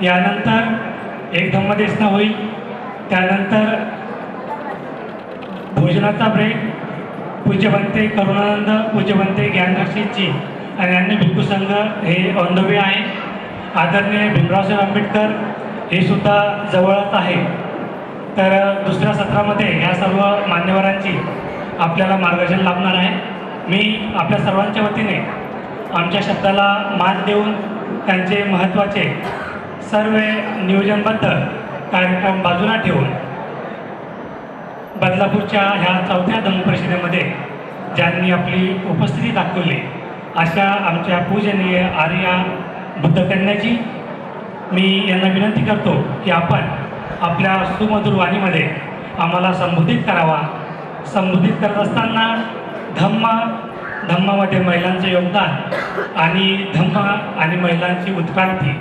यानंतर एक धम्मदेशना होईल, त्यानंतर भोजनाचा ब्रेक, पूज्य बनते करुणानंद, पूज्य बनते ज्ञानरक्षीची आणि अन्य भिक्खू संघ हे ऑन द वे आहे. आदरणीय भीमरावसाहेब आंबेडकर हे सुद्धा जवळच आहे. तर दुसऱ्या सत्रामध्ये ह्या सर्व मान्यवरांची आपल्याला मार्गदर्शन लाभणार आहे. मी आपल्या सर्वांच्या वतीने आमच्या शब्दाला मान देऊन त्यांचे महत्त्वाचे सर्व नियोजनबद्ध कार्यक्रम बाजूला ठेवून बदलापूरच्या ह्या 4थ्या धम्मपरिषदेमध्ये ज्यांनी आपली उपस्थिती दाखवली अशा आमच्या पूजनीय आर्या बुद्धकन्याची मी यांना विनंती करतो की आपण आपल्या सुमधुर वाणीमध्ये आम्हाला संबोधित करावा. संबोधित करत असताना धम्मामध्ये महिलांचं योगदान आणि धम्म आणि महिलांची उत्क्रांती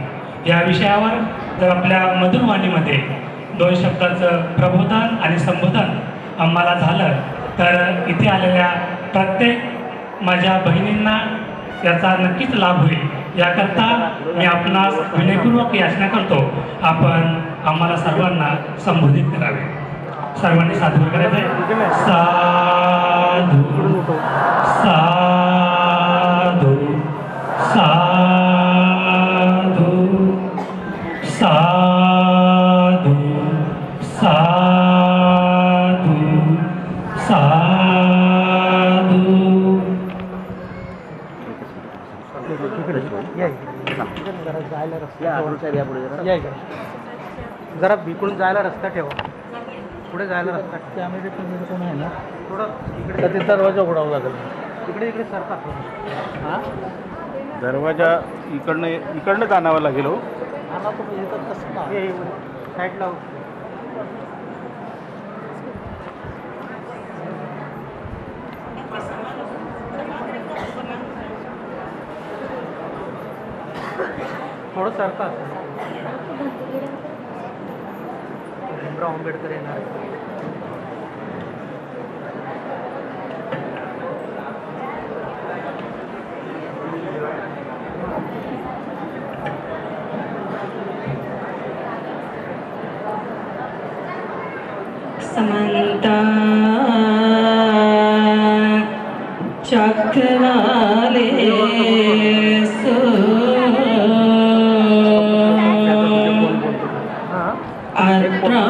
या विषयावर जर आपल्या मधुर वाणीमध्ये 2 शब्दाचं प्रबोधन आणि संबोधन आम्हाला झालं तर इथे आलेल्या प्रत्येक माझ्या बहिणींना याचा नक्कीच लाभ होईल. याकरता मी आपणास विनयपूर्वक याचना करतो, आपण आम्हाला सर्वांना संबोधित करावे. सर्वांनी साधू करायचं आहे. साधू साधू साधू साधू साधू साधू. जरा इकडून जायला रस्ता ठेवा, पुढे जायला रस्ता. त्यामध्ये कोण आहे ना, थोडं इकडे ते दरवाजा उघडावं लागेल. इकडे इकडे सरका. हां, दरवाजा इकडनं आणावं लागेल. हो आला तो येतात कसं का साईडला. थोडं सरका. भीमराव आंबेडकर येणार आहे. समंता चक्रवाले अत्रा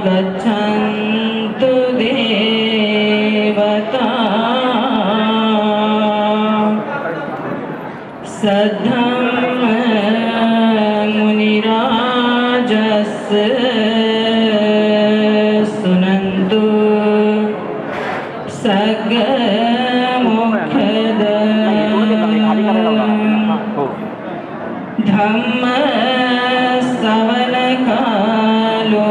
गच्छन्तु देवता सद्धम्म मुनिराजस्य सुनन्तु धम्म सवनकालो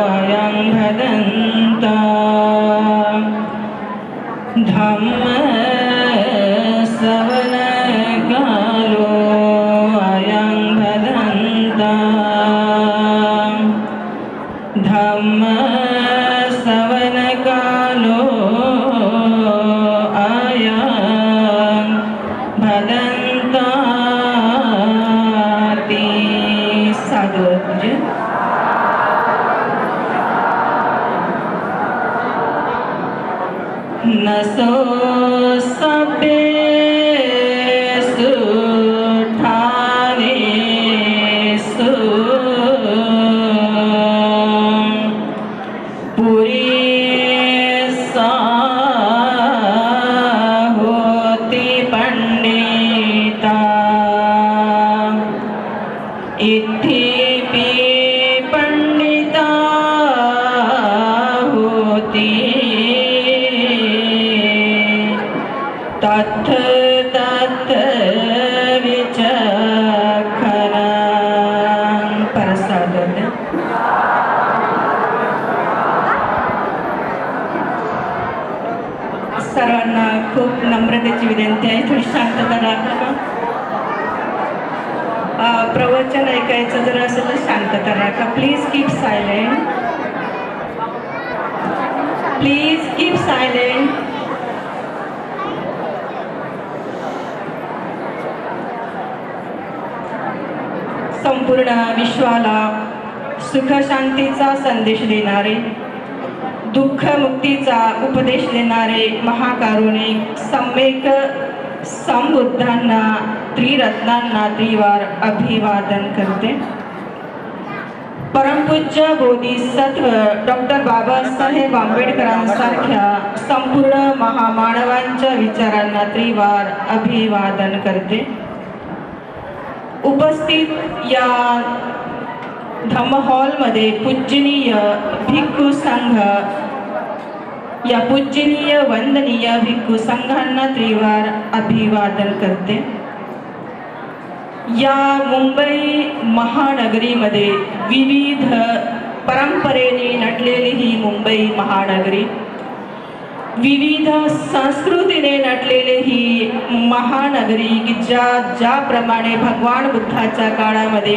अयं भदन्ता धम्म सवनकालो अयं भदन्ता धम्म सवनकालो अयं भदन्ता. नसो सभ्येषु ठानेषु पुरीसा होति पंडिता इत्थेपि पंडिता होति तथ तथ विचक्षणं. प्रसाद सर्वांना खूप नम्रतेची विनंती आहे, थोडी शांतता राखा. प्रवचन ऐकायचं जर असेल तर शांतता राखा. Please keep silent. Please keep silent. संपूर्ण विश्वाला सुखशांतीचा संदेश देणारे, दुःखमुक्तीचा उपदेश देणारे महाकारुणिक सम्यक समबुद्धांना, त्रिरत्नांना त्रिवार अभिवादन करते. परमपूज्य बोधिसत्व डॉक्टर बाबासाहेब आंबेडकरांसारख्या संपूर्ण महामानवांच्या विचारांना त्रिवार अभिवादन करते. उपस्थित या धम्म हॉलमध्ये पूजनीय भिक्खू संघ, या पूजनीय वंदनीय भिक्खू संघांना त्रिवार अभिवादन करते. या मुंबई महानगरीमध्ये विविध परंपरेने नटलेली ही मुंबई महानगरी, विविध संस्कृतीने नटलेली ही महानगरी की ज्याप्रमाणे भगवान बुद्धाच्या काळामध्ये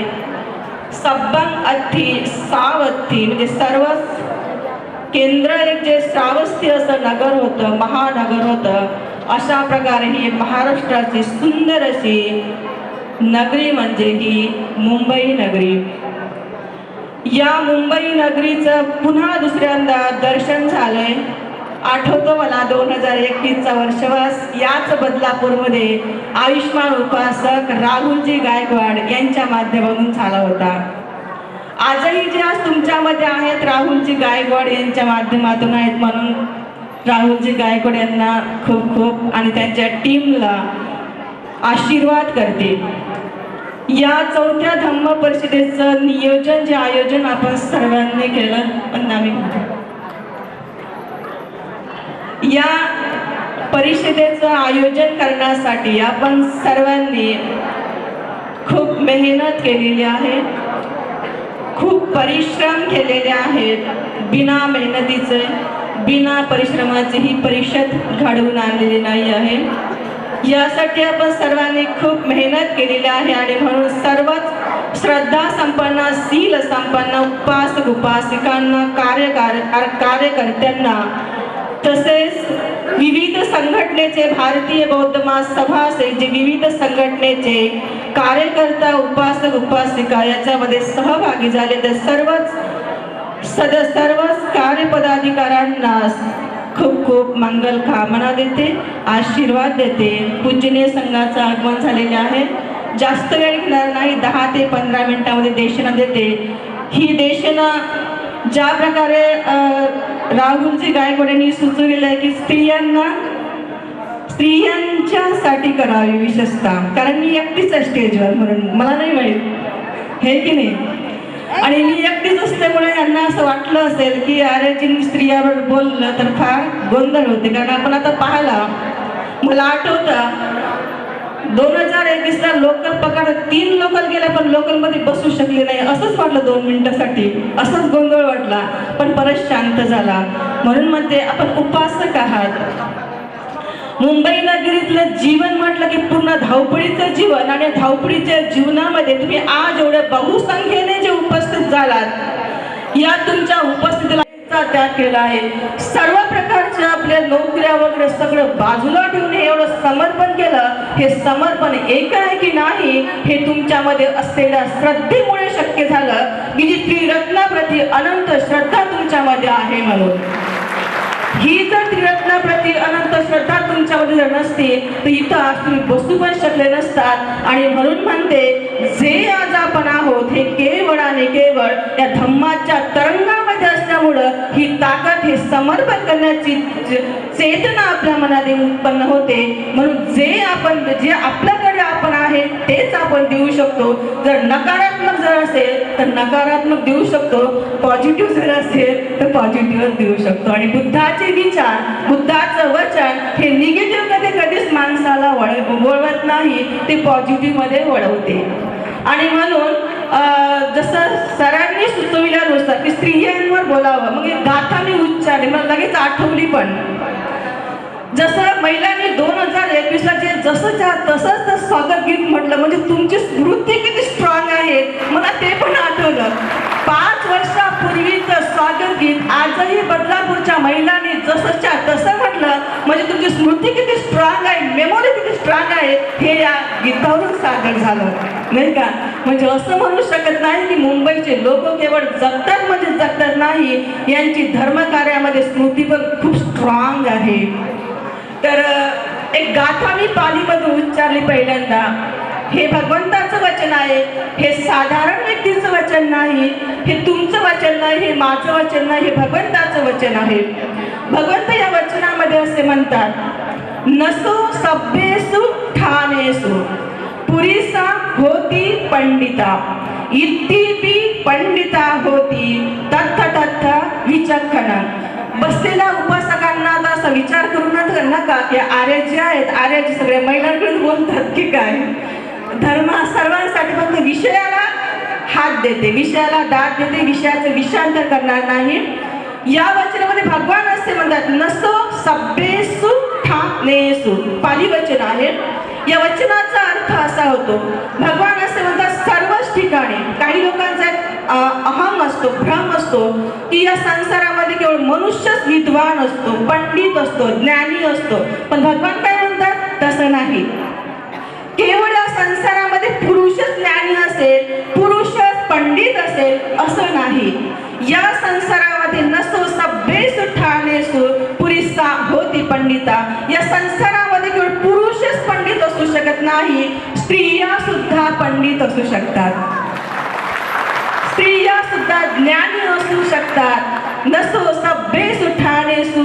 सब्बंग अथी सावथी म्हणजे सर्वच केंद्र एक जे श्रावस्ती असं नगर होतं, महानगर होतं, अशा प्रकारे ही महाराष्ट्राची सुंदर अशी नगरी म्हणजे ही मुंबई नगरी. या मुंबई नगरीचं पुन्हा दुसऱ्यांदा दर्शन झालंय. आठवतो मला 2021चा वर्षवास याच बदलापूरमध्ये आयुष्मान उपासक राहुलजी गायकवाड यांच्या माध्यमातून झाला होता. आजही जे आज तुमच्यामध्ये आहेत राहुलजी गायकवाड यांच्या माध्यमातून आहेत, म्हणून राहुलजी गायकवाड यांना खूप खूप आणि त्यांच्या टीमला आशीर्वाद करते. या 4थ्या धम्म परिषदेचं नियोजन जे आयोजन आपण सर्वांनी केलं, पण आम्ही या परिषदेचं आयोजन करण्यासाठी आपण सर्वांनी खूप मेहनत केलेली आहे, खूप परिश्रम केलेले आहेत. बिना मेहनतीचे, बिना परिश्रमाची ही परिषद घडवून आणलेली नाही आहे. यासाठी आपण सर्वांनी खूप मेहनत केलेली आहे आणि म्हणून सर्वच श्रद्धा संपन्न, शील संपन्न उपासक उपासिकांना, कार्यकर्त्यांना, तसेच विविध संघटनेचे, भारतीय बौद्ध महासभा असेल, जे विविध संघटनेचे कार्यकर्ता, उपासक उपासिका याच्यामध्ये सहभागी झाले, तर सर्वच कार्यपदाधिकाऱ्यांना खूप खूप मंगल कामना देते, आशीर्वाद देते. पूजनीय संघाचं आगमन झालेले आहे. जास्त वेळ घेणार नाही, 10 ते 15 मिनिटांमध्ये देशना देते. ही देशना ज्या प्रकारे राहुलजी गायकवाड यांनी सुचविलं आहे की स्त्रियांच्यासाठी करावी विशेषतः, कारण मी एकटीच आहे स्टेजवर, म्हणून मला नाही माहीत हे की नाही, आणि मी एकटीच असल्यामुळे यांना असं वाटलं असेल की अरे जी स्त्रियावर बोललं तर फार गोंधळ होते. कारण आपण आता पाहिला, मला आठवतं 2021ला लोकल पकड 3 लोकल गेल्या, पण लोकलमध्ये बसू शकले नाही. असंच वाटलं 2 मिनिटासाठी, असंच गोंधळ वाटला, पण परत शांत झाला. म्हणून म्हणते आपण उपासक आहात. मुंबई नगरीतलं जीवन म्हटलं की पूर्ण धावपळीचं जीवन, आणि धावपळीच्या जीवनामध्ये तुम्ही आज एवढ्या बहुसंख्येने जे उपस्थित झालात, या तुमच्या उपस्थितीला त्याग केला आहे. सर्व प्रकारच्या आपल्या नोकऱ्या वगैरे सगळं बाजूला ठेवून एवढं समर्पण केलं. हे समर्पण एक आहे की नाही, हे तुमच्यामध्ये असलेल्या श्रद्धेमुळे शक्य झालं, की जी त्रिरत्नाप्रती अनंत श्रद्धा तुमच्यामध्ये आहे. म्हणून ही जर त्रिरत्नाप्रती अनंत श्रद्धा तुमच्यामध्ये जर नसती तर इथं आज तुम्ही बसू पण शकले नसतात. आणि म्हणून म्हणते, जे आज आपण आहोत हे केवळ आणि केवळ या धम्माच्या तरंगामध्ये असल्यामुळं ही ताकद, हे समर्पण करण्याची चेतना आपल्या मनात उत्पन्न होते. म्हणून जे आपल्याकडे आपण आहे तेच आपण देऊ शकतो. जर नकारात्मक जर असेल तर नकारात्मक देऊ शकतो, पॉझिटिव्ह जर असेल तर पॉझिटिव्ह देऊ शकतो. आणि बुद्धाचे विचार, बुद्धाचं वचन हे निगेटिव्ह कधीच माणसाला वळवत नाही, ते पॉझिटिव्ह मध्ये वळवते. आणि म्हणून जसं सरांनी सुचविल्यानुसार की स्त्रियांवर बोलावं, मग एक गाथा मी उच्चारली, मला लगेच आठवली. पण जसं महिलांनी 2021ला जे जसंच्या तसंच स्वागत गीत म्हटलं, म्हणजे तुमची स्मृती किती स्ट्रॉंग आहे, मला ते पण आठवलं. 5 वर्षापूर्वीचं स्वागत गीत आजही बदलापूरच्या महिलांनी जसंच्या तसं म्हटलं, म्हणजे तुमची स्मृती किती स्ट्रॉंग आहे, मेमोरी किती स्ट्रॉंग आहे, हे या गीतावरून सादर झालं, नाही का. म्हणजे असं म्हणू शकत नाही की मुंबईचे लोक केवळ जगतात म्हणजे जगतात नाही, यांची धर्मकार्यामध्ये स्मृती पण खूप स्ट्रॉंग आहे. तर एक गाथा मी पालीमधून उच्चारली पहिल्यांदा. हे भगवंताचं वचन आहे, हे साधारण व्यक्तीचं वचन नाही, हे तुमचं वचन नाही, हे माझं वचन नाही, हे भगवंताचं वचन आहे. भगवंत या वचनामध्ये असे म्हणतात, नसो सभ्येसु ठाणेसु पुरीसा होती पंडिता, इत्तीपि पंडिता होती तत्थ तत्थ विचक्षण. बसलेल्या उपासकांना आता असा विचार करूनच नका की आर्य जे आहेत, आर्याचे सगळ्या महिलांकडे बोलतात की काय. धर्म सर्वांसाठी फक्त विषयाला हात देते, विषयाला दाद देते, विषयाचं विषयांतर करणार नाही. या वचनामध्ये भगवान असे म्हणतात, नसो सभ्येसु ठाणेसु. पाली वचन आहे. या वचनाचा अर्थ असा होतो, भगवान असे म्हणतात सर्वच ठिकाणी. काही लोकांचा अहम असतो, भ्रम असतो की या संसारामध्ये केवळ मनुष्यच विद्वान असतो, पंडित असतो, ज्ञानी असतो. पण भगवान काय म्हणतात, तसं नाही. केवळ या संसारामध्ये पुरुषच ज्ञानी असेल, पुरुषच पंडित असेल असं नाही. या संसारामध्ये नसो सभ्येसु ठाणेसु पुरीसा होती पंडिता. या संसारामध्ये केवळ पुरुषच पंडित असू शकत नाही, स्त्रिया सुद्धा पंडित असू शकतात, स्त्रिया सुद्धा ज्ञानी असू शकतात. नसो सभ्येसु ठाणेसु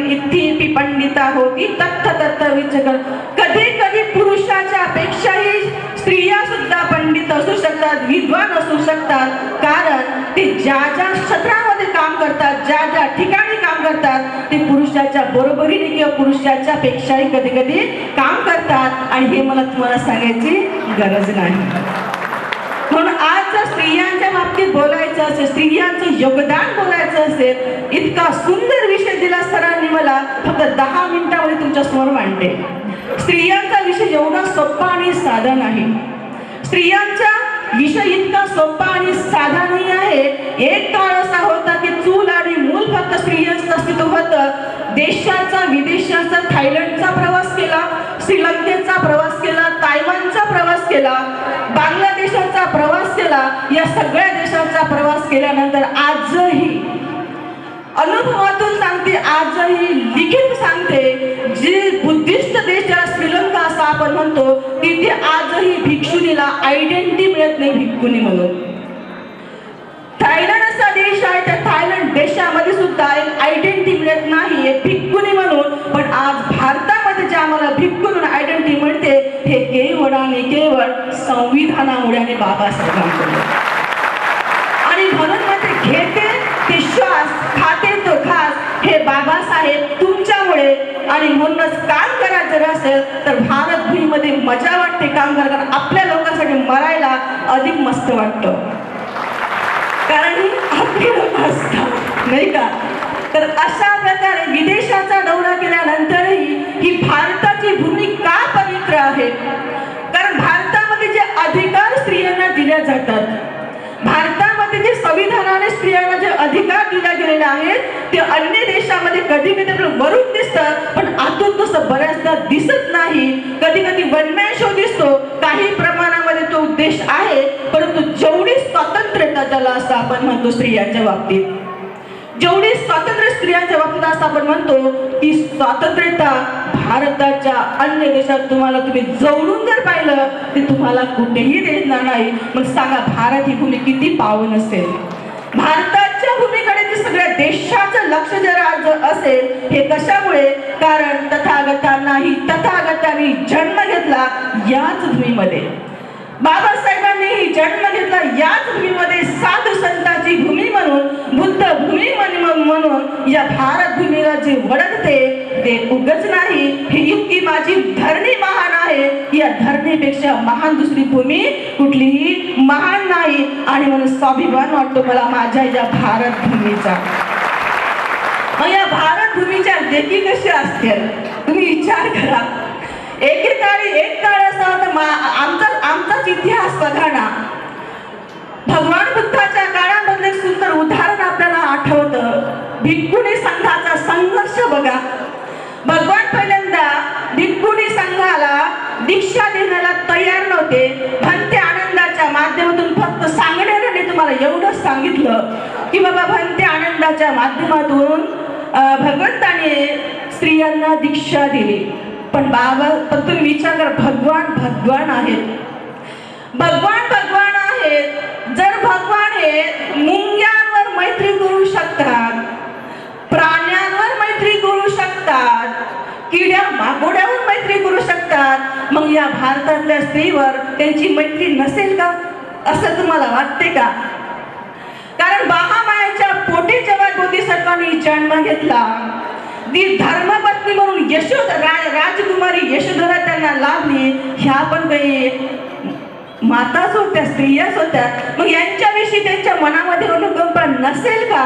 इत्तीपि पंडिता होती तत्थ तत्थ विचक्षण. कधी कधी पुरुषाच्या पेक्षाही स्त्रिया सुद्धा पंडित असू शकतात, विद्वान असू शकतात. कारण ते ज्या ज्या क्षेत्रामध्ये काम करतात, ज्या ज्या ठिकाणी काम करतात, ते पुरुषाच्या बरोबरीने किंवा पुरुषाच्या पेक्षाही कधी कधी काम करतात. आणि हे मला तुम्हाला सांगायची गरज नाही. म्हणून आज जर स्त्रियांच्या बाबतीत बोलायचं असेल, स्त्रियांचं योगदान बोलायचं असेल, इतका सुंदर विषय दिला सरांनी मला, फक्त 10 मिनिटांमध्ये तुमच्या समोर मांडते. स्त्रियांचा विषय एवढा सोपा आणि साधा नाही. स्त्रियांचा विषय इतका सोपा आणि साधा नाही आहे. एक काळ असा होता की चूल आणि मूल फक्त स्त्रियांचं अस्तित्व होतं. देशाचा विदेशाचा, थायलंडचा प्रवास केला, श्रीलंकेचा प्रवास केला, तायवानचा प्रवास केला, बांगलादेशाचा प्रवास केला. या सगळ्या देशांचा प्रवास केल्यानंतर आजही अनुभवातून सांगते, आजही लिखित सांगते, जे बुद्धिस्ट देश ज्याला श्रीलंका असं आपण म्हणतो, तिथे आजही भिक्षुणीला आयडेंटिटी मिळत नाही भिक्खुनी म्हणून. थायलंड असा देश आहे, त्या थायलंड देशामध्ये सुद्धा एक आयडेंटिटी मिळत नाही एक भिक्खुनी म्हणून. पण आज भारतामध्ये जे आम्हाला भिक्खू म्हणून आयडेंटिटी मिळते, हे केवळ आणि केवळ संविधानामुळे आणि बाबासाहेबांमुळे. आणि म्हणून मध्ये घेते ते श्वास, खाते तो घास, हे बाबासाहेब तुमच्यामुळे. आणि म्हणूनच काम करायचं जर असेल तर भारतभूमीमध्ये मजा वाटते काम करायला. आपल्या लोकांसाठी मरायला अधिक मस्त वाटतं, कारण ही आपली लोक असतात, नाही का. तर अशा प्रकारे विदेशाचा दौरा केल्यानंतरही ही भारताची भूमी का पवित्र आहे, कारण भारतामध्ये जे अधिकार स्त्रियांना दिले जातात, भारतामध्ये जे संविधानाने स्त्रियांना जे अधिकार दिले गेलेले आहेत, ते अन्य देशामध्ये कधी कधी आपल्याला वरून दिसतं, पण आतून तसं बऱ्याचदा दिसत नाही. कधी कधी वनमॅन शो दिसतो, काही प्रमाणामध्ये तो उद्देश आहे, परंतु जेवढी स्वातंत्र्यता त्याला असं आपण म्हणतो स्त्रियांच्या बाबतीत, जेवढी स्वातंत्र्य स्त्रियांच्या बाबतीत असं आपण म्हणतो, ती स्वातंत्र्यता भारताच्या अन्य देशात तुम्हाला तुम्ही जवळून जर पाहिलं ते तुम्हाला कुठेही देणार नाही. मग सांगा, भारत ही भूमी किती पावन असेल. भारताच्या भूमीकडे जे सगळ्या देशाचं लक्ष जर आज असेल, हे कशामुळे, कारण तथागतांनी जन्म घेतला याच भूमीमध्ये, बाबासाहेबांनी जन्म घेतला याच भूमीमध्ये, साधू संतांची भूमी म्हणून, बुद्ध भूमी म्हणून या भारत भूमीला जे वळखते ते उगच नाही. ही इतकी माझी धरणी महान आहे, या धरणीपेक्षा महान दुसरी भूमी कुठलीही महान नाही. आणि म्हणून स्वाभिमान वाटतो मला माझ्या या भारत भूमीचा. मग या भारत भूमीच्या लेखी कशा असतील तुम्ही विचार करा. एक काळ असा होता, आमचाच इतिहास बघा ना. भगवान बुद्धाच्या काळामधले सुंदर उदाहरण आपल्याला आठवतं. भिक्खुनी संघाचा संघर्ष बघा. भगवान पहिल्यांदा भिक्खुनी संघाला दीक्षा देण्याला तयार नव्हते. भंते आनंदाचे सांगितलं की बाबा भंते आनंदाच्या माध्यमातून भगवंताने स्त्रियांना दीक्षा दिली. पण बाबा पण तुम्ही विचार करा, भगवान आहेत, भगवान आहेत. जर भगवान हे मुंग्यांवर मैत्री करू शकतात, प्राण्यांवर मैत्री करू शकतात, किड्या मागोड्यावर मैत्री करू शकतात, मग या भारतातल्या स्त्रीवर त्यांची मैत्री नसेल का असं तुम्हाला वाटते का? कारण महामायाच्या पोटी जेव्हा बोधिसत्वांनी जन्म घेतला, ती धर्मपत्नी म्हणून राजकुमारी यशोधरा त्यांना लाभली. ह्या पण काही माताच होत्या, स्त्रियाच होत्या. मग यांच्याविषयी त्यांच्या मनामध्ये अनुकंपा नसेल का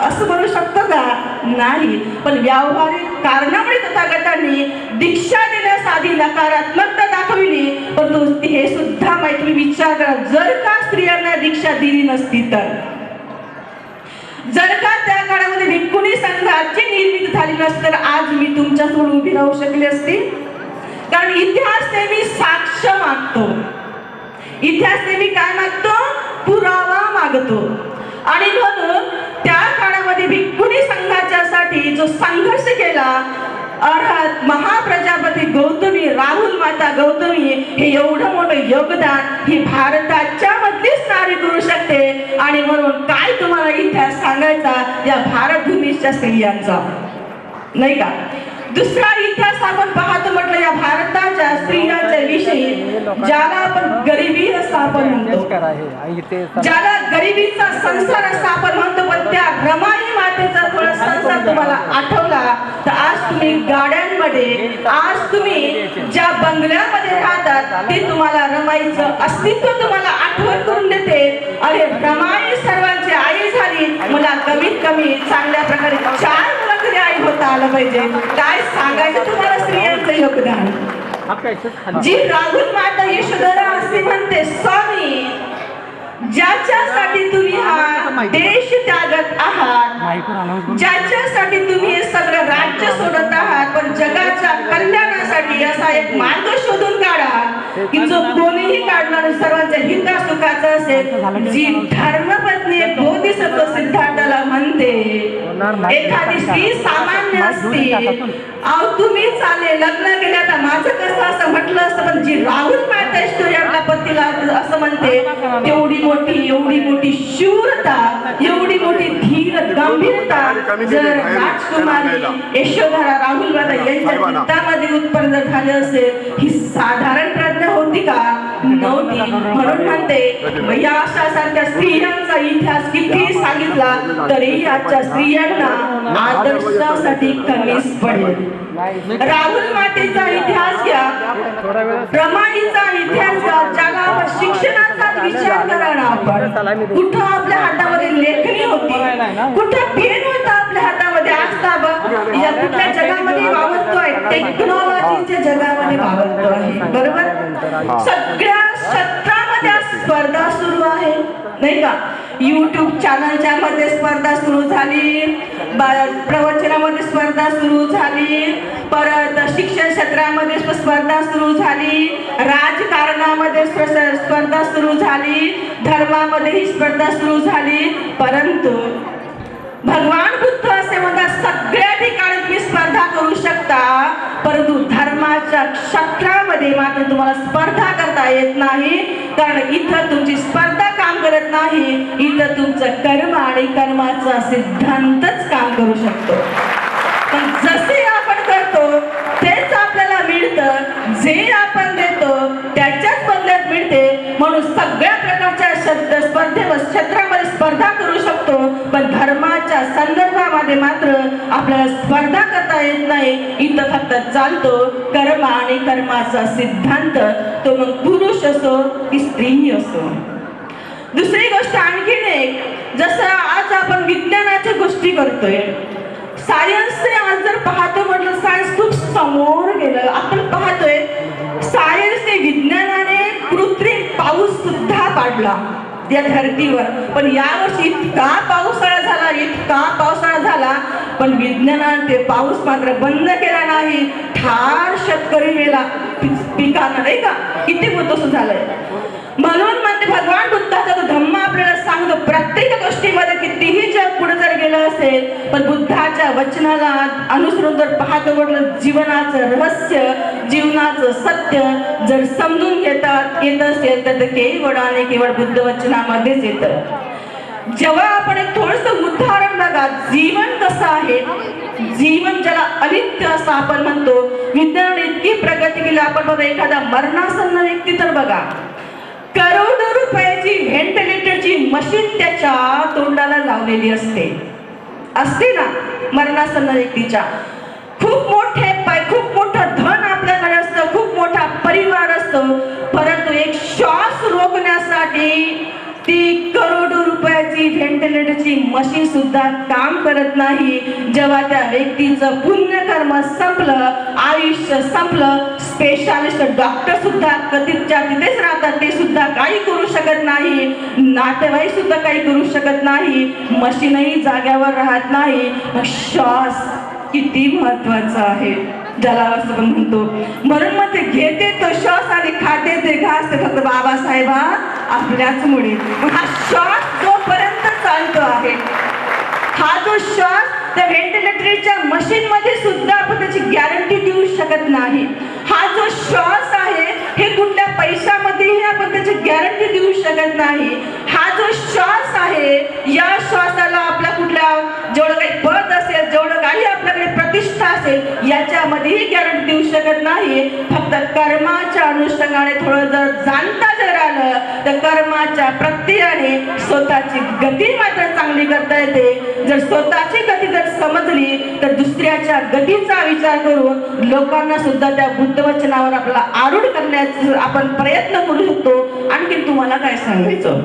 असं म्हणू शकतो का? नाही. पण व्यावहारिक कारणामुळे तथागतांनी दीक्षा देण्यास आधी नकारात्मकता दाखवली. परंतु हे सुद्धा माहिती विचार करा, जर का स्त्रियांना दीक्षा दिली नसती तर, जर का त्या काळामध्ये भिक्खुनी संघाची निर्मिती झाली नसती तर आज मी तुमच्यासमोर उभी राहू शकले असते. कारण इतिहास नेहमी साक्ष मागतो, इतिहास नेहमी काय मागतो? पुरावा मागतो. आणि म्हणून त्या काळामध्ये भिक्खुनी संघाच्यासाठी जो संघर्ष केला, अर्थात महाप्रजापती गौतमी, राहुल माता गौतमी, हे एवढं मोठं योगदान ही भारताच्या मधलीच नारी करू शकते. आणि म्हणून काय तुम्हाला इतिहास सांगायचा या भारत भूमीच्या स्त्रियांचा, नाही का? दुसरा इतिहास आपण पाहतो म्हटलं या भारताच्या स्त्रियांच्या विषयी, ज्याला आपण गरिबी असं आपण म्हणतो, ज्याला गरिबीचा संसार असं आपण म्हणतो, पण त्या रमाई मातेचा थोडा संसार तुम्हाला आठवला तर आज तुम्ही गाड्यांमध्ये, आज तुम्ही ज्या बंगल्यामध्ये राहतात ते तुम्हाला रमाईचं अस्तित्व तुम्हाला आठवण करून देते. अरे रमाई सर्वांची आई झाली, मला कमीत कमी चांगल्या प्रकारे 4 मुलं तरी आई होता आलं पाहिजे. काय सांगायचं तुम्हाला स्त्रियांचं योगदान. जी राहुल माता यशोधरा असे म्हणते, स्वामी ज्याच्यासाठी तुम्ही हा देश त्यागत आहात, ज्याच्यासाठी तुम्ही हे सगळं राज्य सोडत आहात, पण जगाच्या कल्याणासाठी असा एक मार्ग शोधून काढा की जो कोणीही काढणार सर्वांच्या हितासुखाचा असेल. जी धर्मपत्नी बोधिसत्व सिद्धार्थाला म्हणते, एखादी स्त्री सामान्य असते, अहो तुम्ही चाले लग्न केले, आता माझं कसं असं म्हटलं असतं, पण जी राहुल माता स्टोरी आपल्या पतीला असं म्हणते, एवढी मोठी शूरता, एवढी मोठी धीर गंभीरता जर राजकुमारी यशोधरा राहुल माता यांच्या चित्तामध्ये उत्पन्न झाले असेल, ही साधारण प्रज्ञा होती का? नव्हती. म्हणून म्हणते या अशासारख्या स्त्रियांचा इतिहास किती सांगितला तरी आजच्या स्त्रियांना आदर्शासाठी कमीच पडेल. राहुल मातेचा इतिहास घ्या, रमाईचा इतिहास घ्या, ज्याला आपण शिक्षणाचा विचार करा ना. आपण कुठं आपल्या हातामध्ये लेखणी होती, कुठं पेन होता आपल्या हातामध्ये. आज या कुठल्या जगामध्ये वावरतोय? टेक्नॉलॉजीच्या जगामध्ये वावरतो आहे, बरोबर? सगळ्या क्षेत्रामध्ये स्पर्धा सुरू आहे, नाही का? YouTube चॅनलच्या मध्ये स्पर्धा सुरू झाली, प्रवचनामध्ये स्पर्धा सुरू झाली, परत शिक्षण क्षेत्रामध्ये स्पर्धा सुरू झाली, राजकारणामध्ये स्पर्धा सुरू झाली, धर्मामध्ये ही स्पर्धा सुरू झाली. परंतु भगवान बुद्ध असे म्हणतात, सगळ्या ठिकाणी तुम्ही स्पर्धा करू शकता, परंतु धर्माच्या क्षेत्रामध्ये मात्र तुम्हाला स्पर्धा करता येत नाही. कारण इथं तुमची स्पर्धा काम करत नाही, इथं तुमचं कर्म आणि कर्माचा सिद्धांतच काम करू शकतो. पण जसे आपण करतो तेच आपल्याला मिळतं, जे आपण देतो त्याच्याच बदल्यात मिळते. म्हणून सगळ्या प्रकारच्या स्पर्धेवर क्षेत्रामध्ये स्पर्धा करू शकतो, पण धर्माच्या संदर्भामध्ये मात्र आपल्याला स्पर्धा करता येत नाही. इथं फक्त चालतो कर्म आणि कर्माचा सिद्धांत, तो मग पुरुष असो की स्त्री असो. दुसरी गोष्ट आणखीन एक, जसं आज आपण विज्ञानाच्या गोष्टी करतोय, सायन्सने आज जर पाहतो म्हटलं, सायन्स खूप समोर गेलं. आपण पाहतोय सायन्सने, विज्ञानाने कृत्रिम पाऊस सुद्धा पाडला या धरतीवर. पण यावर्षी इतका पावसाळा झाला, पण विज्ञानाने ते पाऊस मात्र बंद केला नाही. ठार शेतकरी मेला पिकांना, नाही का? किती मोठं झालंय. म्हणून म्हणते भगवान बुद्धाचा तो धम्म आपल्याला सांगतो, प्रत्येक जीवनाचं रहस्य, जीवनाचं सत्य जर समजून येत असेल तर ते केवळ आणि केवळ बुद्ध वचनामध्येच येतं. जेव्हा आपण एक थोडंसं उदाहरण बघा, जीवन कसं आहे, जीवन ज्याला अनित्य असं आपण म्हणतो. विज्ञानाने इतकी प्रगती केली. आपण बघा एखादा मरणासन्न व्यक्ती तर बघा, करोडो रुपयाची व्हेंटिलेटरची मशीन त्याच्या तोंडाला लावलेली असते ना मरणासन्न व्यक्तीच्या. खूप मोठं धन आपल्याकडे असतं, खूप मोठा परिवार असतो, परंतु एक श्वास रोखण्यासाठी ती करोडो रुपयाची व्हेंटिलेटरची मशीन सुद्धा काम करत नाही. जेव्हा त्या व्यक्तीचं पुण्यकर्म संपलं, आयुष्य संपलं, स्पेशालिस्ट डॉक्टर सुद्धा तिथेच राहतात, ते सुद्धा काही करू शकत नाही, नातेवाईक सुद्धा काही करू शकत नाही, मशीनही जाग्यावर राहत नाही. मग श्वास किती महत्वाचा आहे ज्याला असं पण म्हणतो. म्हणून मग ते घेते तो श्वास आणि खाते ते घास, ते फक्त बाबासाहेब आपल्याच मुळे. हा श्वास जोपर्यंत चालतो आहे, हा जो श्वास त्या व्हेंटिलेटरच्या मशीन मध्ये सुद्धा आपण त्याची गॅरंटी देऊ शकत नाही. हा जो श्वास आहे हे कुठल्या पैशामध्येही आपण त्याची गॅरंटी देऊ शकत नाही. हा जो श्वास आहे, या श्वासाला आपला कुठल्या जेवढं काही पद असेल, जेवढं काही आपल्याकडे प्रतिष्ठा असेल, याच्यामध्येही गॅरंटी देऊ शकत नाही. फक्त कर्माच्या अनुषंगाने थोडं जर जाणता जर आलं तर कर्माच्या प्रत्ययाने स्वतःची गती मात्र चांगली करता येते. जर स्वतःची गती जर समजली तर दुसऱ्याच्या गतीचा विचार करून लोकांना सुद्धा त्या बुद्धवचनावर आपला आरूढ करण्याचा आपण प्रयत्न करू शकतो. आणखी तुम्हाला काय सांगायचं,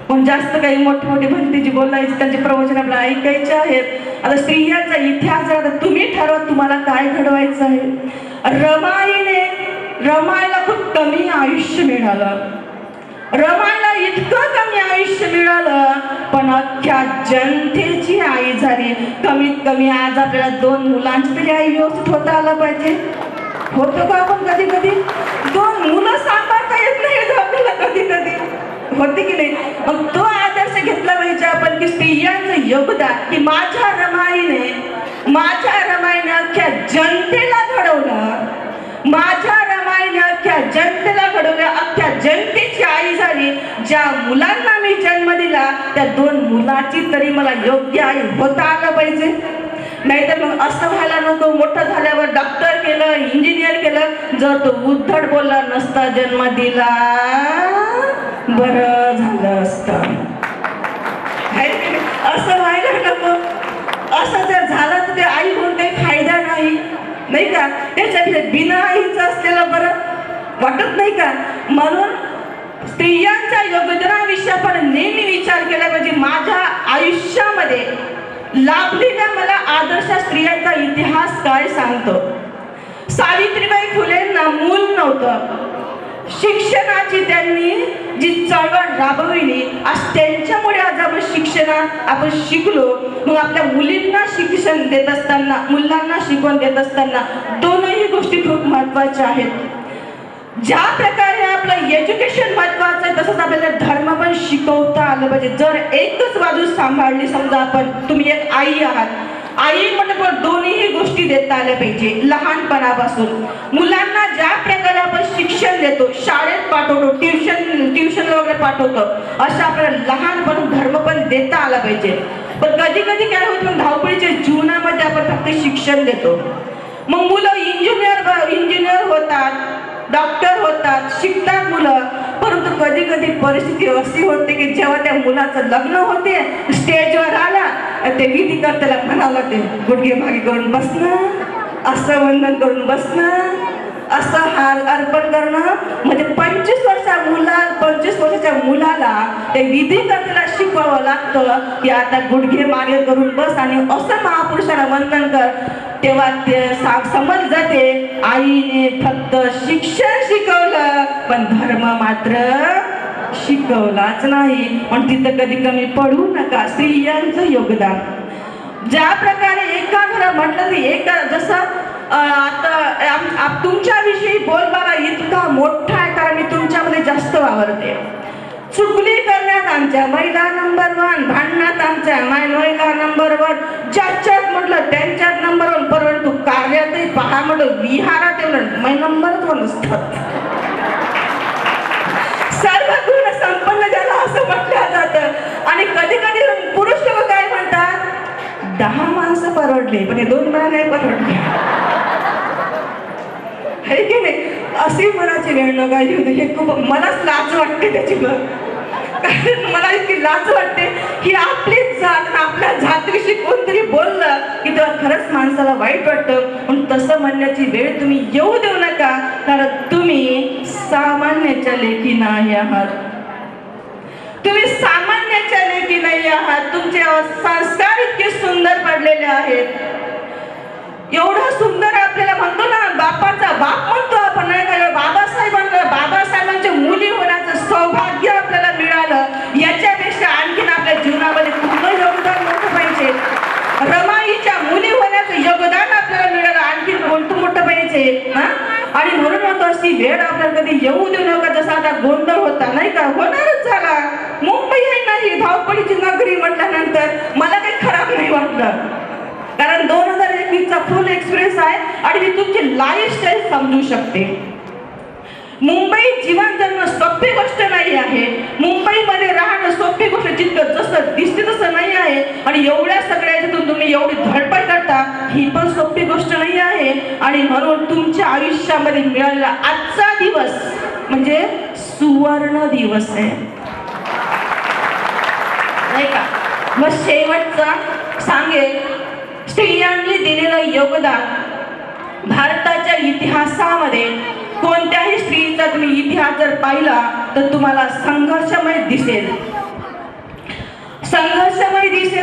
पण जास्त काही मोठे भक्तीची बोलायची, त्यांचे प्रवचन आपल्याला ऐकायचे आहेत. आता स्त्रियांचा इतिहास जर आता तुम्ही ठरवा तुम्हाला काय घडवायचं आहे. रमाईला खूप कमी आयुष्य मिळालं, रमाईला इतकं कमी आयुष्य मिळालं, पण अख्ख्या जनतेची आई झाली. कमीत कमी आज आपल्याला 2 मुलांची तरी आई व्यवस्थित होता आला पाहिजे. होतो का आपण कधी 2 मुलं सांभाळता येत नाही आपल्याला कधी होते की नाही. मग तो आदर्श घेतला पाहिजे आपण की स्त्रियांचं योगदान, की माझ्या रमाईने अख्ख्या जनतेला घडवलं, माझ्या रमाईने अख्ख्या जनतेला घडवलं, अख्ख्या जनतेची आई झाली. ज्या मुलांना मी जन्म दिला त्या 2 मुलाची तरी मला योग्य आई होता आलं पाहिजे. नाहीतर मग असं व्हायला नको, मोठं झाल्यावर डॉक्टर केलं, इंजिनियर केलं, जर तो उद्धट बोलला नसता जन्म दिला बरं झालं असतं. असं व्हायला नको. असं जर झालं तर ते आई होऊन काही फायदा नाही का. त्याच्यापेक्षा बिना आईचं असलेलं बरं वाटत नाही का. म्हणून स्त्रियांच्या योगदानाविषयी आपण नेहमी विचार केला पाहिजे. माझ्या आयुष्यामध्ये लाभलेल्या मला आदर्श स्त्रियांचा इतिहास काय सांगतो. सावित्रीबाई फुलेंना मूल नव्हतं, शिक्षणाची त्यांनी जी चळवळ राबविली, आज त्यांच्यामुळे आज आपण शिकलो. मग आपल्या मुलींना शिक्षण देत असताना, मुलांना शिकवण देत असताना दोनही गोष्टी खूप महत्वाच्या आहेत. ज्या प्रकारे आपलं एज्युकेशन महत्वाचं आहे तसंच आपल्याला धर्म पण शिकवता आलं पाहिजे. जर एकच बाजू सांभाळली, समजा तुम्ही एक आई आहात, आई म्हणजे दोन्ही गोष्टी देता आल्या पाहिजे. लहानपणापासून मुलांना ज्या प्रकारे आपण शिक्षण देतो, शाळेत पाठवतो, ट्युशनला वगैरे पाठवतो, अशा आपल्याला लहानपण धर्म पण देता आला पाहिजे. पण कधी काय होतं, धावपळीच्या जीवनामध्ये आपण फक्त शिक्षण देतो. मग मुलं इंजिनियर होतात, डॉक्टर होतात, शिकतात मुलं, परंतु कधी परिस्थिती अशी होते की जेव्हा त्या मुलाचं लग्न होते, स्टेजवर आला ते विधी करताना म्हणाला ते गुडघे मागे करून बसणं, असं वंदन करून बसणं, असं हार अर्पण करणं. म्हणजे 25 वर्षाच्या मुलाला ते विधी करताना शिकवावं लागतं की आता गुडघे मागे करून बस आणि असं महापुरुषाला वंदन कर. तेव्हा ते समज जाते आईने फक्त शिक्षण शिकवलं पण धर्म मात्र शिकवलाच नाही. पण तिथं कधी कमी पडू नका. स्त्रियांचं योगदान ज्या प्रकारे एका घरात म्हटलं तर जसं आता तुमच्याविषयी बोलबाला इतका मोठा आहे कारण मी तुमच्यामध्ये जास्त वावरते. चुगली करणे बोलण्यात आमच्या महिला नंबर 1, भांडणात आमच्या महिला नंबर 1, ज्याच्यात म्हटलं त्यांच्यात नंबर 1, परंतु कार्यातही पहा म्हटलं विहारात नंबरच 1 असतात. सर्व गुण संपन्न ज्याला असं म्हटलं जातं. आणि कधी कधी पुरुष लोक काय म्हणतात, 10 माणसं परवडले पण हे 2 मला नाही परवडले. आहे की नाही? अशी मनाची वेळ नका येऊ दे. हे खूप मलाच लाज वाटते त्याची. कारण मला इतकी लाज वाटते की आपलीच जात, आपल्या जातीविषयी कोणतरी बोललं की तेव्हा खरंच माणसाला वाईट वाटतं. पण तसं म्हणण्याची वेळ तुम्ही येऊ देऊ नका, कारण तुम्ही सामान्याच्या लेखी नाही आहात. तुम्ही सामान्याच्या लेखी नाही आहात. तुमचे संस्कार इतके सुंदर पडलेले आहेत. एवढं सुंदर आपल्याला म्हणतो ना, बापाचा बाप म्हणतो आपण, नाही का? बाबासाहेबांच्या मुली होण्याचं सौभाग्य आपल्याला मिळालं. याच्यापेक्षा आणखीन आपल्या जीवनामध्ये कुठलं योगदान मोठं पाहिजे? रमाईच्या मुली होण्याचं योगदान आपल्याला मिळालं, आणखीन कोणतं मोठं पाहिजे? आणि म्हणून म्हणतो अशी वेळ आपल्याला कधी येऊ देऊ नका. जसा आता गोंधळ होता, नाही का? होणारच झाला. मुंबई आहे नाही धावपळीची नगरी म्हटल्यानंतर मला काही खराब नाही वाटलं, कारण 2021चा फुल एक्सपिरियन्स आहे आणि मी तुमची लाईफस्टाईल समजू शकते. मुंबई जीवन जगणं सोपी गोष्ट नाही आहे. मुंबईमध्ये राहणं सोपी गोष्ट जितकं जसं दिसते तसं नाही आहे. आणि एवढ्या सगळ्या याच्यातून तुम्ही एवढी धडपड करता, ही पण सोपी गोष्ट नाही आहे. आणि म्हणून तुमच्या आयुष्यामध्ये मिळालेला आजचा दिवस म्हणजे सुवर्ण दिवस आहे, नाही का? मग शेवटचा सांगेल, स्त्रियांनी दिलेलं योगदान भारताच्या इतिहासामध्ये कोणत्याही स्त्रीचा तुम्ही इतिहास जर पाहिला तर तुम्हाला संघर्षमय दिसेल.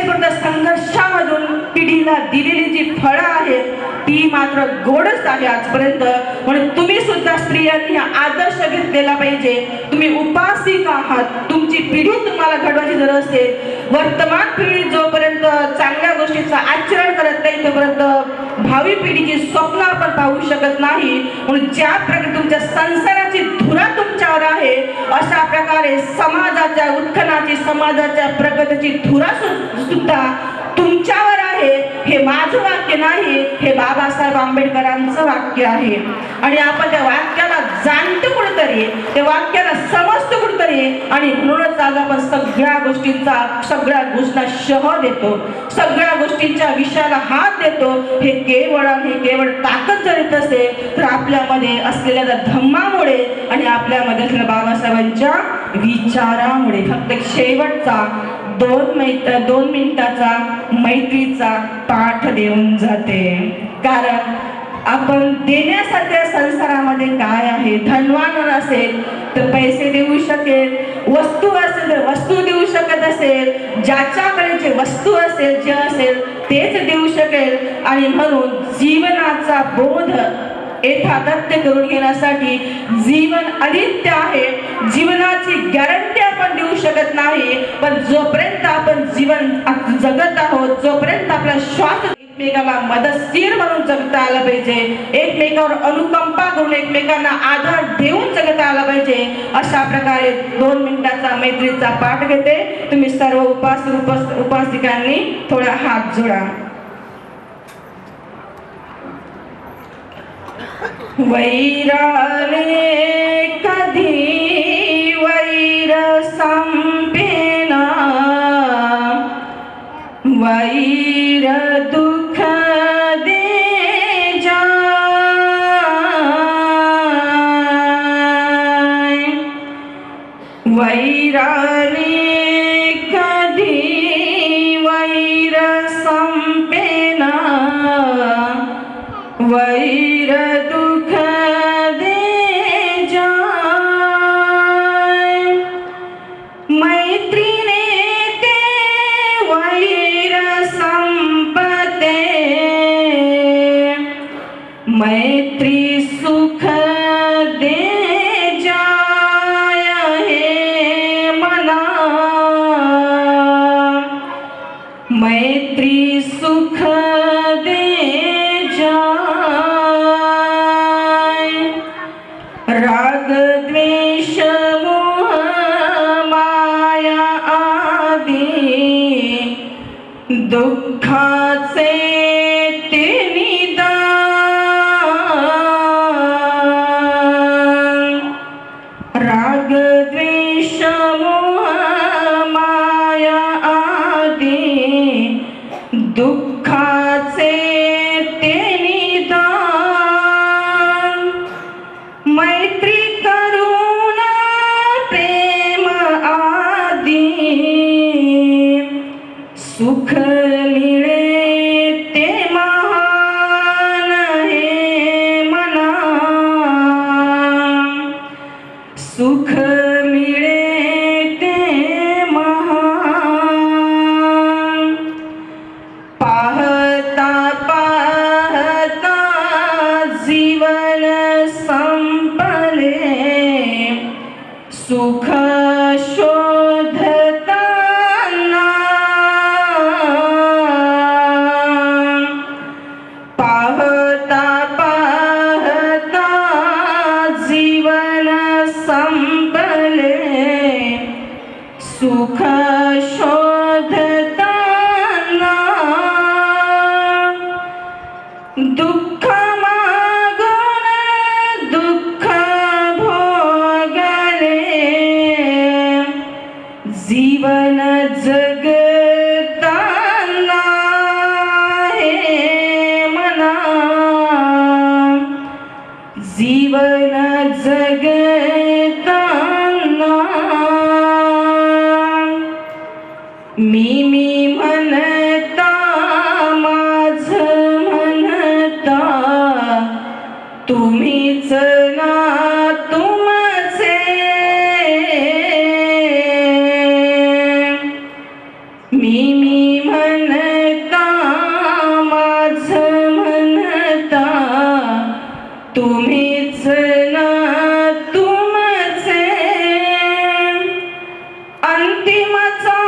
पण त्या संघर्षामधून पिढीला दिलेली जी फळं आहेत ती मात्र गोडच आहे आजपर्यंत. म्हणून तुम्ही सुद्धा स्त्रियांनी आदर्श घेतलेला पाहिजे. तुम्ही उपासिक आहात. तुमची पिढी तुम्हाला घडवायची जर असेल, वर्तमान पिढी जोपर्यंत चांगल्या गोष्टीचं आचरण करत नाही तोपर्यंत भावी पिढीची स्वप्न आपण पाहू शकत नाही. म्हणून ज्या प्रकारे तुमच्या संसाराची धुरा तुमच्यावर आहे, अशा प्रकारे समाजाच्या उत्खनाची, समाजाच्या प्रगतीची धुरा सुद्धा तुमच्यावर आहे. हे माझं वाक्य नाही, हे बाबासाहेब आंबेडकरांचं वाक्य आहे. आणि आपण त्या वाक्याला जाणतो कुठेतरी, त्या वाक्याला समजतो कुठेतरी. आणि म्हणूनच आज आपण सगळ्या गोष्टींना शह देतो, सगळ्या गोष्टींच्या विषयाला हात देतो. हे केवळ ताकद जर येत असेल तर आपल्यामध्ये असलेल्या धम्मामुळे आणि आपल्यामध्ये असलेल्या बाबासाहेबांच्या विचारामुळे. फक्त शेवटचा 2 मिनिटाचा मैत्रीचा पाठ देऊन जाते. कारण आपण देण्यासारख्या संसारामध्ये काय आहे? धनवान असेल तर पैसे देऊ शकेल, वस्तू असेल तर वस्तू देऊ शकत असेल, ज्याच्याकडे जे वस्तू असेल, जे असेल तेच देऊ शकेल. आणि म्हणून जीवनाचा बोध यथातथ्य करून घेण्यासाठी जीवन अनित्य आहे. जीवनाची गॅरंटी आपण देऊ शकत नाही, पण जोपर्यंत आपण जीवन जगत आहोत, जोपर्यंत आपला श्वास, एकमेकाला मदतशीर म्हणून जगता आलं पाहिजे. एकमेकावर अनुकंपा करून एकमेकांना आधार देऊन जगता आला पाहिजे. अशा प्रकारे 2 मिनिटाचा मैत्रीचा पाठ घेते. तुम्ही सर्व उपासिकांनी थोडा हात जोडा. वैराने कधी वैर संपेना, वैर दुःख दे जाय. वैराने कधी वैर संपेना, वैर दुःख दे जाय. मैत्रीने ते वैर संपते, मैत्री सुख दे जाय. हे मना मैत्री सुख दे जाय. राग द्वेष मोह माया दुःखाचे ते निदान, राग द्वेष मोह माया आदी दुःखाचे ते निदान, मैत्री करुणा प्रेम आदी सुख मिळे ते महान हे मना, सुख मिळे ते महान, पाहता पाहता जीवन संपले, सुख शोधताना, पाहता पाहता जीवन संपले, सुख शोधताना, दुःख मागून दुःख भोगले, जीवन जगताना हे मना, जीवन जगताना, मी म्हणता माझं म्हणता तुम्हीच ना तुमचे, मी म्हणता माझं म्हणता तुम्हीच ना तुमचे, अंतिमचा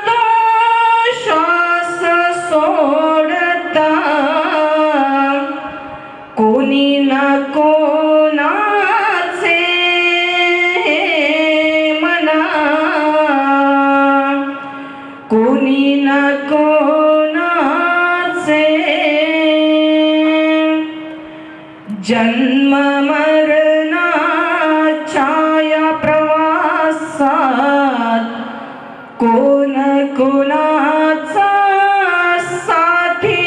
तो श्वास सोडता कोणी ना कोणाचे मना, कोणी ना कोणाचे, जन्म मरणाच्या या प्रवासात कोण कोणाचा साथी,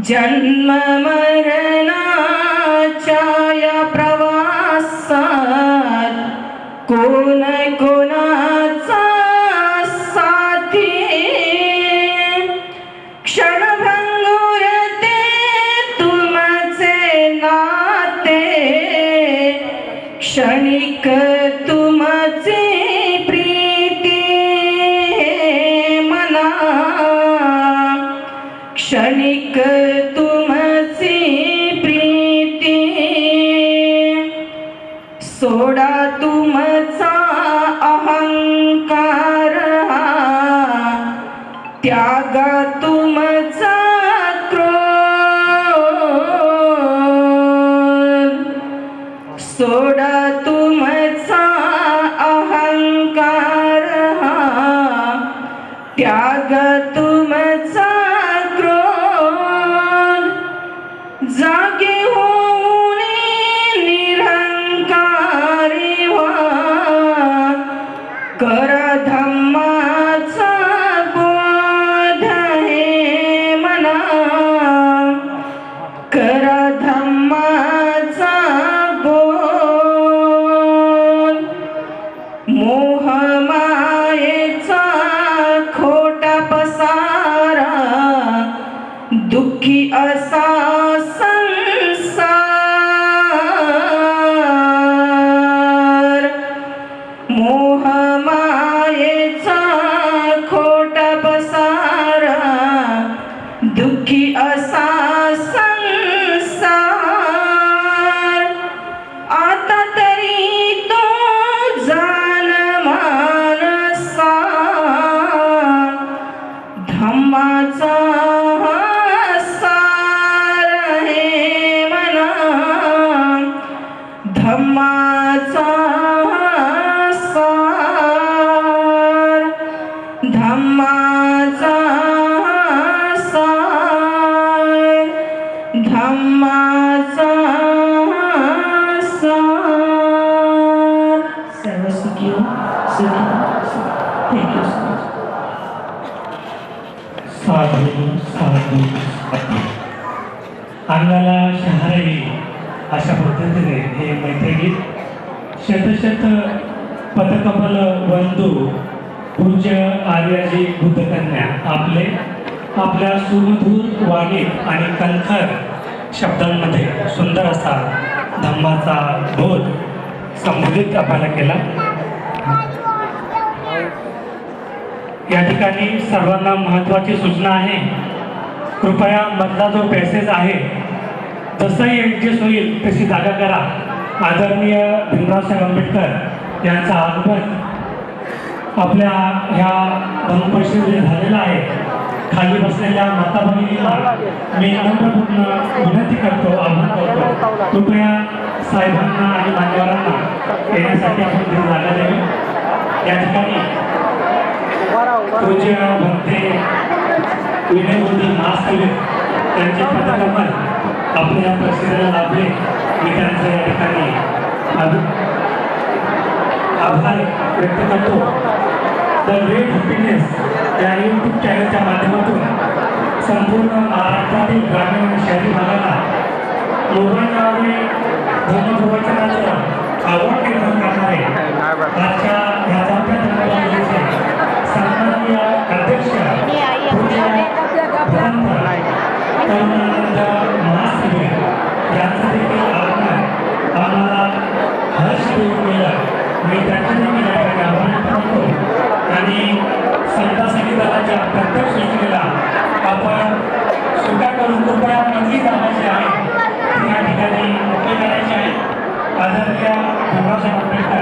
जन्म मरणाच्या या प्रवासात कोण कोणाचा साथी, क्षणभंगुर ते तुमचे नाते, क्षणिक तुमची प्रीती हे मना, क्षणिक तुमची प्रीती, सोडा तुमचा अहंकार हा, त्यागा तुमचा क्रोध, सोडा तुमचा अहंकार हा, त्याग तुमचा क्रोध, जागे होऊन निरंकारी व्हा, करा धम्माचा बोध हे मना, करा धम्माचा बोध, मोह मायेचा खोटा पसारा, दुःखी असा संसार, मोह मायेचा खोटा पसारा, दुःखी असा संसार, आता तरी तो जाण मानसा, धम्माचा सार हे मना, धम्माचा सार. Thank you so much. साधू साधू साधू. अंगाला शहारा येईल अशा पद्धतीने हे मैत्रीगीत शतशत पदकमल बंधू पूज्य आर्याजी बुद्धकन्या आपल्या सुमधूर वाणी आणि कणखर शब्दांमध्ये सुंदर असा धम्माचा बोध संबोधित आपल्याला केला. या ठिकाणी सर्वांना महत्त्वाची सूचना आहे, कृपया मधला जो पॅसेज आहे जसंही ॲडजस्ट होईल तशी जागा करा. आदरणीय भीमरावसाहेब आंबेडकर यांचं आगमन आपल्या ह्या धम्मपरिषदेमध्ये झालेलं आहे. खाली बसलेल्या माता भगिनींना मी नम्रपूर्ण विनंती करतो, आवाहन करतो, कृपया साहेबांना आणि मान्यवरांना येण्यासाठी आपण ती जागा द्यावी. या ठिकाणी पूज्य भक्ते विनयबुद्धी महासभेत त्यांचे पदकमल आपल्या प्रसिद्धीला लाभले. मी त्यांचं या ठिकाणी आभार व्यक्त करतो. द ग्रेट हॅपीनेस या यूट्यूब चॅनलच्या माध्यमातून संपूर्ण महाराष्ट्रातील ग्रामीण आणि शहरी भागाला लोकांनावे धर्मप्रवचनाचं आवड निर्माण करणारे आजच्या ह्या चौथ्या धर्मपरिषदेचे सन्माननीय अध्यक्ष करुणानंद महासभे यांचं देखील आगमन आम्हाला हर्ष देऊन गेलं. मी त्यांच्या देखील आभार करतो आणि समता संगीताच्या प्रत्येक सूचनेला आपण स्वीकार करून कृपया मधली जाण्याची आहे ती या ठिकाणी मोकळी करायची आहे. आदरणीय भीमरावसाहेब आंबेडकर